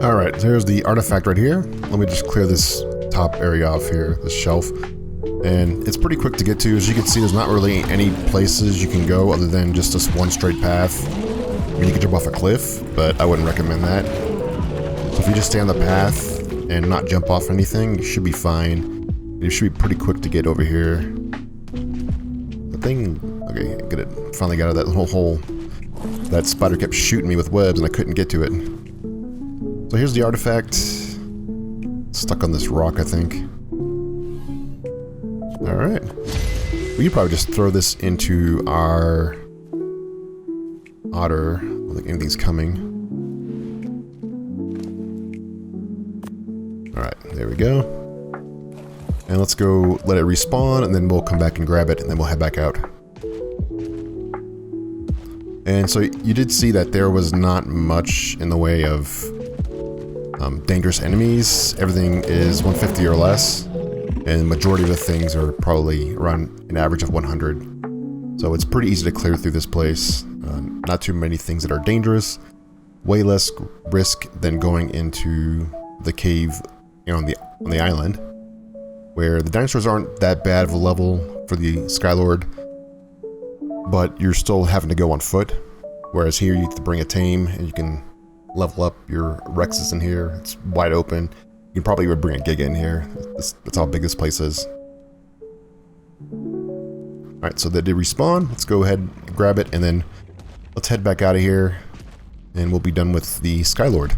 Alright, there's the artifact right here. Let me just clear this top area off here, this shelf. And it's pretty quick to get to. As you can see, there's not really any places you can go other than just this one straight path. I mean, you can jump off a cliff, but I wouldn't recommend that. So if you just stay on the path and not jump off anything, you should be fine. You should be pretty quick to get over here. The thing... Okay, get it. Finally got out of that little hole. That spider kept shooting me with webs and I couldn't get to it. So here's the artifact. Stuck on this rock, I think. Alright. We could probably just throw this into our otter. I don't think anything's coming. Alright, there we go. And let's go let it respawn, and then we'll come back and grab it, and then we'll head back out. And so you did see that there was not much in the way of dangerous enemies. Everything is 150 or less, and the majority of the things are probably around an average of 100. So it's pretty easy to clear through this place. Not too many things that are dangerous. Way less risk than going into the cave, you know, on the island, where the dinosaurs aren't that bad of a level for the Skylord, but you're still having to go on foot. Whereas here you have to bring a tame, and you can level up your Rexes in here. It's wide open. You can probably even bring a Giga in here. That's how big this place is. Alright, so they did respawn. Let's go ahead and grab it, and then let's head back out of here, and we'll be done with the Skylord.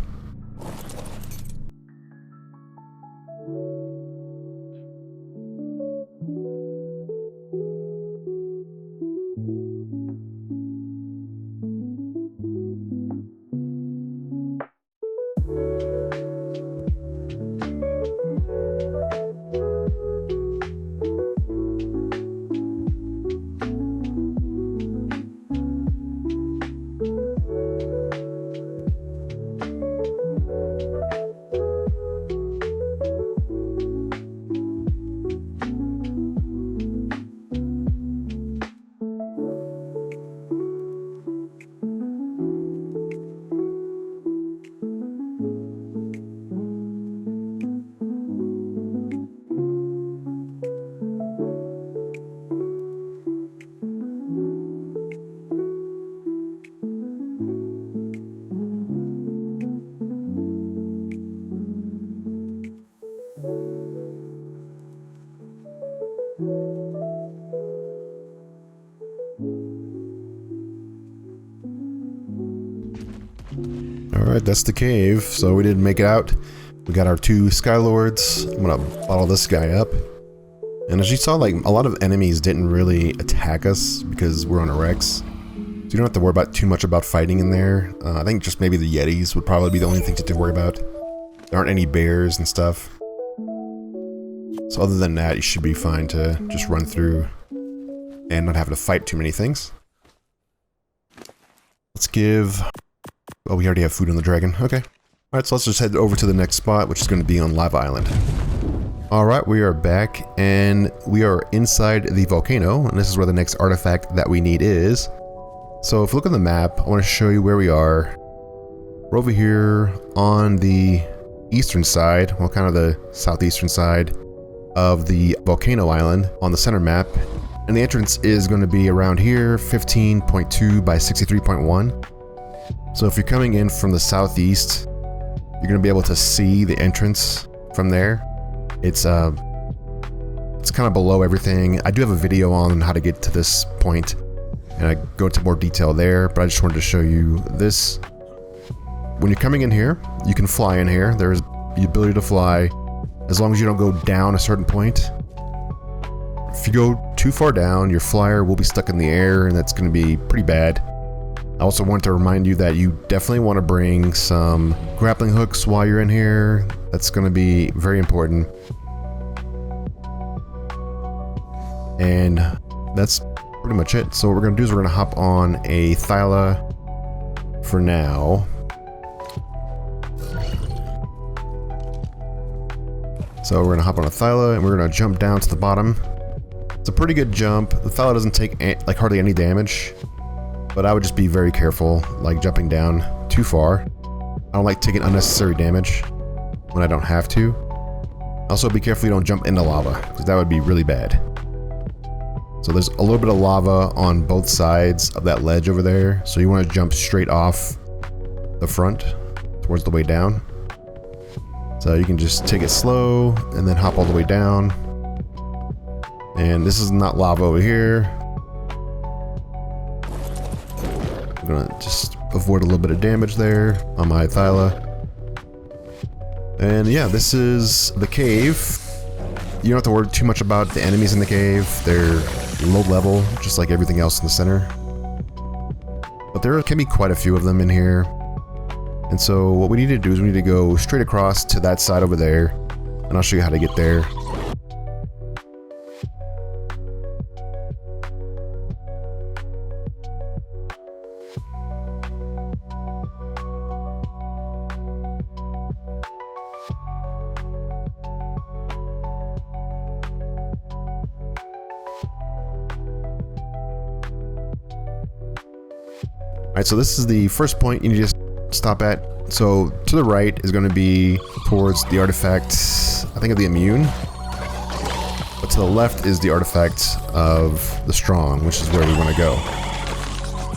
Alright, that's the cave. So we didn't make it out. We got our 2 Skylords. I'm gonna bottle this guy up. And as you saw, like, a lot of enemies didn't really attack us because we're on a Rex. So you don't have to worry about too much about fighting in there. I think just maybe the Yetis would probably be the only thing to worry about. There aren't any bears and stuff. So other than that, you should be fine to just run through and not have to fight too many things. Let's give... Oh, we already have food on the dragon. Okay. Alright, so let's just head over to the next spot, which is going to be on Lava Island. Alright, we are back, and we are inside the volcano, and this is where the next artifact that we need is. So if you look on the map, I want to show you where we are. We're over here on the eastern side, well, kind of the southeastern side of the volcano island on the center map. And the entrance is going to be around here, 15.2 by 63.1. So if you're coming in from the southeast, you're going to be able to see the entrance from there. It's kind of below everything. I do have a video on how to get to this point, and I go into more detail there, but I just wanted to show you this. When you're coming in here, you can fly in here. There's the ability to fly as long as you don't go down a certain point. If you go too far down, your flyer will be stuck in the air, and that's going to be pretty bad. I also want to remind you that you definitely want to bring some grappling hooks while you're in here. That's going to be very important. And that's pretty much it. So what we're going to do is we're going to hop on a Thyla for now. So we're going to hop on a Thyla and we're going to jump down to the bottom. It's a pretty good jump. The Thyla doesn't take like hardly any damage. But I would just be very careful, like jumping down too far. I don't like taking unnecessary damage when I don't have to. Also be careful you don't jump into lava, because that would be really bad. So there's a little bit of lava on both sides of that ledge over there, so you want to jump straight off the front towards the way down. So you can just take it slow and then hop all the way down. And this is not lava over here. I'm gonna just avoid a little bit of damage there on my Thyla. And yeah, this is the cave. You don't have to worry too much about the enemies in the cave. They're low level, just like everything else in the center. But there can be quite a few of them in here. And so what we need to do is we need to go straight across to that side over there. And I'll show you how to get there. Alright, so this is the first point you need to stop at. So to the right is going to be towards the artifact, I think of the immune. But to the left is the artifact of the strong, which is where we want to go.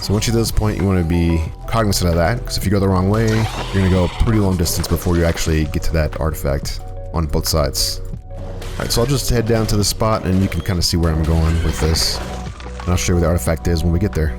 So once you get to this point, you want to be cognizant of that, because if you go the wrong way, you're going to go a pretty long distance before you actually get to that artifact on both sides. Alright, so I'll just head down to the spot and you can kind of see where I'm going with this. And I'll show you where the artifact is when we get there.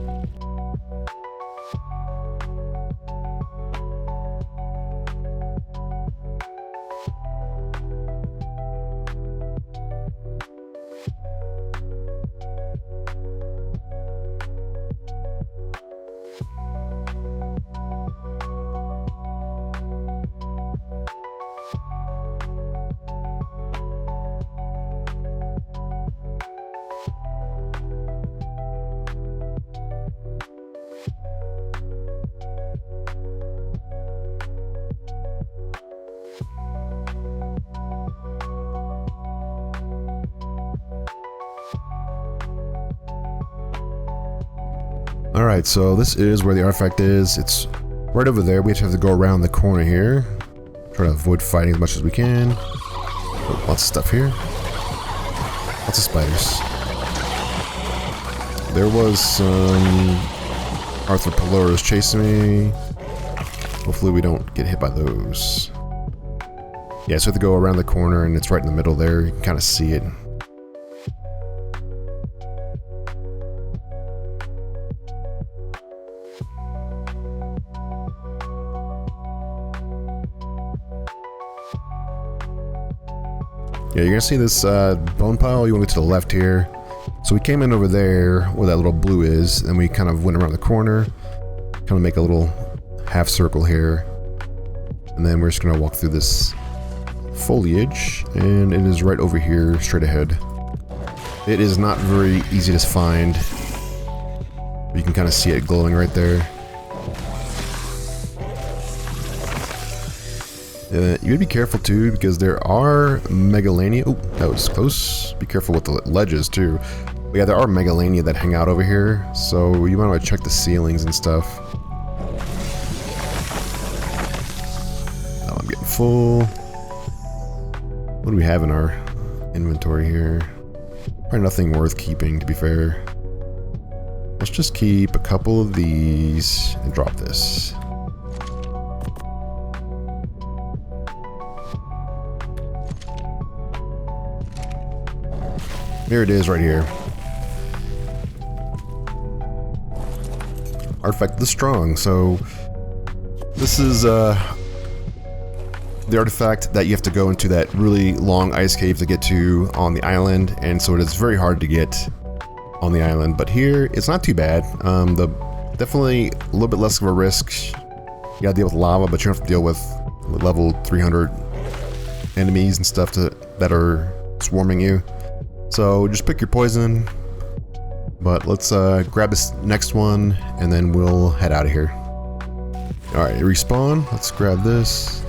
Alright, so this is where the artifact is. It's right over there. We have to go around the corner here. Try to avoid fighting as much as we can. Oh, lots of stuff here. Lots of spiders. There was some arthropodoros chasing me. Hopefully we don't get hit by those. Yeah, so we have to go around the corner and it's right in the middle there. You can kind of see it. Yeah, you're gonna see this bone pile. You want to go to the left here. So we came in over there where that little blue is, and we kind of went around the corner, kind of make a little half circle here, and then we're just gonna walk through this foliage, and it is right over here, straight ahead. It is not very easy to find. You can kind of see it glowing right there. You would be careful too, because there are megalania. Oh, that was close. Be careful with the ledges too. But yeah, there are megalania that hang out over here, so you might want to check the ceilings and stuff. Oh, I'm getting full. What do we have in our inventory here? Probably nothing worth keeping, to be fair. Let's just keep a couple of these and drop this. Here it is right here. Artifact the Strong. So this is the artifact that you have to go into that really long ice cave to get to on the island, and so it is very hard to get on the island. But here it's not too bad. Definitely a little bit less of a risk. You gotta deal with lava, but you don't have to deal with level 300 enemies and stuff that are swarming you. So just pick your poison. But let's grab this next one, and then we'll head out of here. Alright, respawn. Let's grab this.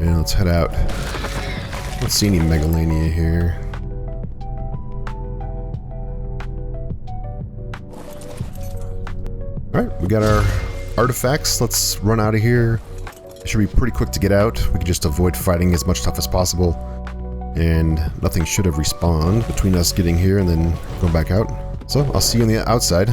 And let's head out. I don't see any megalania here. Alright, we got our artifacts. Let's run out of here. It should be pretty quick to get out. We can just avoid fighting as much stuff as possible. And nothing should have respawned between us getting here and then going back out. So I'll see you on the outside.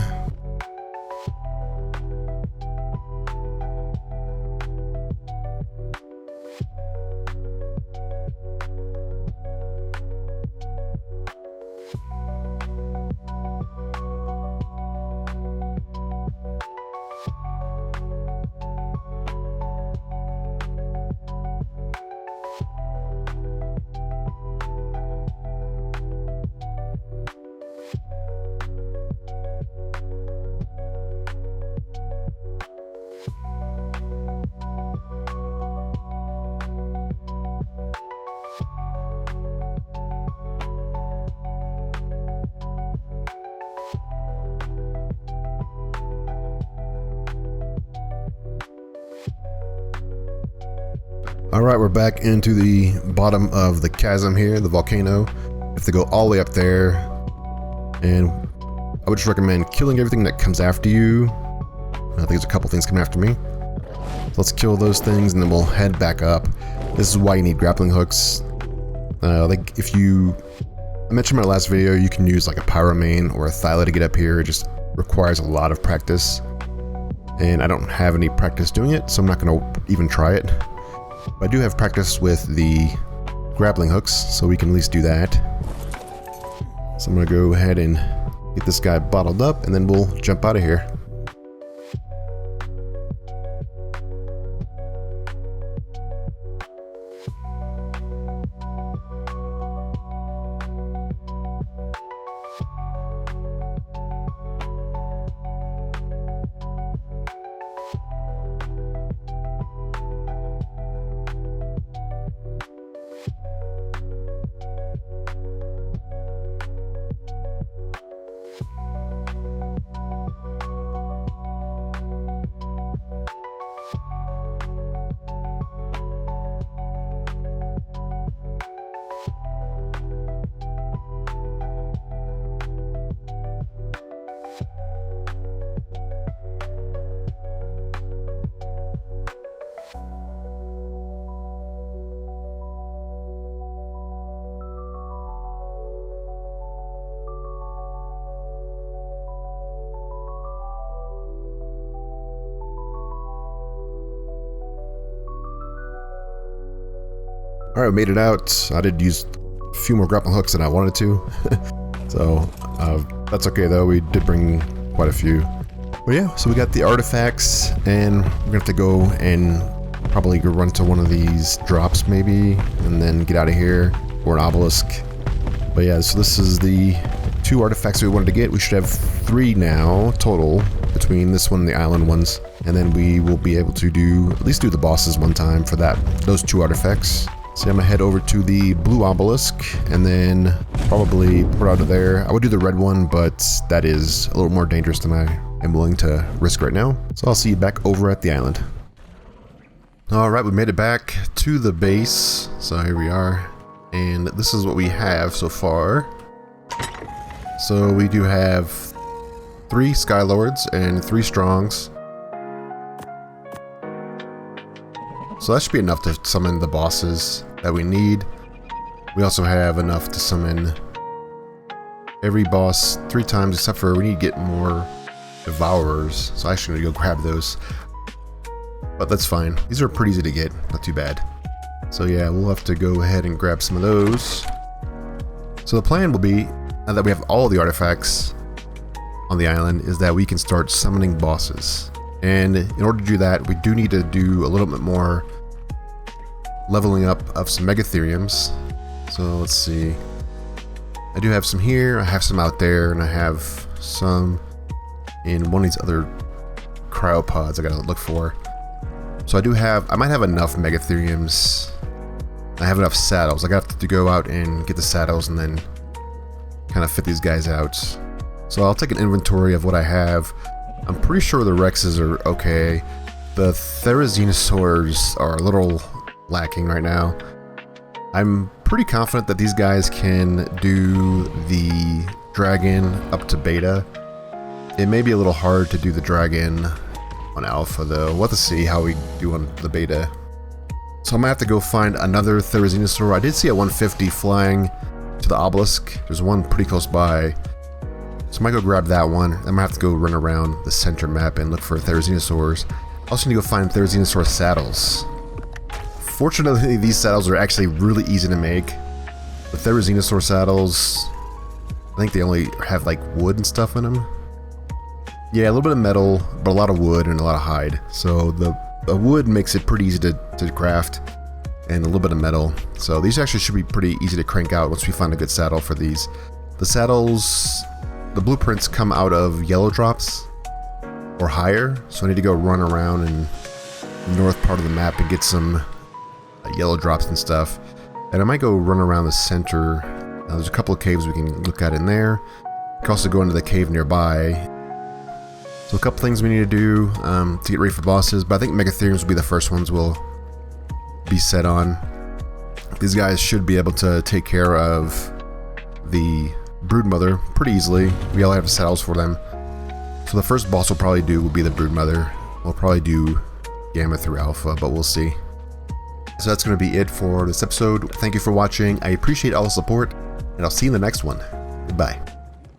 Alright, we're back into the bottom of the chasm here, the volcano. You have to go all the way up there, and I would just recommend killing everything that comes after you. I think there's a couple things coming after me. So let's kill those things, and then we'll head back up. This is why you need grappling hooks. Like if you... I mentioned in my last video, you can use like a pyromane or a thyla to get up here. It just requires a lot of practice. And I don't have any practice doing it, so I'm not going to even try it. I do have practice with the grappling hooks, so we can at least do that. So I'm going to go ahead and get this guy bottled up, and then we'll jump out of here. Alright, made it out. I did use a few more grappling hooks than I wanted to. So, that's okay though, we did bring quite a few. But yeah, so we got the artifacts, and we're gonna have to go and Probably go run to one of these drops maybe, and then get out of here, or an obelisk. But yeah, so this is the 2 artifacts we wanted to get. We should have 3 now total between this one and the island ones, and then we will be able to at least do the bosses one time for those 2 artifacts. So I'm gonna head over to the blue obelisk and then probably put out of there. I would do the red one, but that is a little more dangerous than I am willing to risk right now. So I'll see you back over at the island. Alright, we made it back to the base. So here we are. And this is what we have so far. So we do have 3 Skylords and 3 Strongs. So that should be enough to summon the bosses that we need. We also have enough to summon every boss 3 times, except for we need to get more Devourers. So I actually need to go grab those. But that's fine. These are pretty easy to get, not too bad. So yeah, we'll have to go ahead and grab some of those. So the plan will be, now that we have all the artifacts on the island, is that we can start summoning bosses. And in order to do that, we do need to do a little bit more leveling up of some Megatheriums. So let's see. I do have some here, I have some out there, and I have some in one of these other cryopods I gotta look for. So I might have enough Megatheriums. I have enough saddles. I got to go out and get the saddles and then kind of fit these guys out. So I'll take an inventory of what I have. I'm pretty sure the Rexes are okay. The Therizinosaurs are a little lacking right now. I'm pretty confident that these guys can do the dragon up to beta. It may be a little hard to do the dragon on alpha though. We'll have to see how we do on the beta. So I'm gonna have to go find another Therizinosaur. I did see a 150 flying to the obelisk. There's one pretty close by. So I might go grab that one. I'm gonna have to go run around the center map and look for Therizinosaurs. I also need to go find Therizinosaur saddles. Fortunately, these saddles are actually really easy to make. The Therizinosaur saddles, I think they only have like wood and stuff in them. Yeah, a little bit of metal, but a lot of wood and a lot of hide. So the wood makes it pretty easy to craft, and a little bit of metal. So these actually should be pretty easy to crank out once we find a good saddle for these. The saddles, the blueprints come out of yellow drops or higher, so I need to go run around in the north part of the map and get some yellow drops and stuff. And I might go run around the center. There's a couple of caves we can look at in there. We can also go into the cave nearby. So a couple things we need to do to get ready for bosses, but I think Megatheriums will be the first ones we'll be set on. These guys should be able to take care of the Broodmother pretty easily. We all have saddles for them. So the first boss we'll probably do will be the Broodmother. We'll probably do Gamma through Alpha, but we'll see. So that's going to be it for this episode. Thank you for watching. I appreciate all the support, and I'll see you in the next one. Goodbye.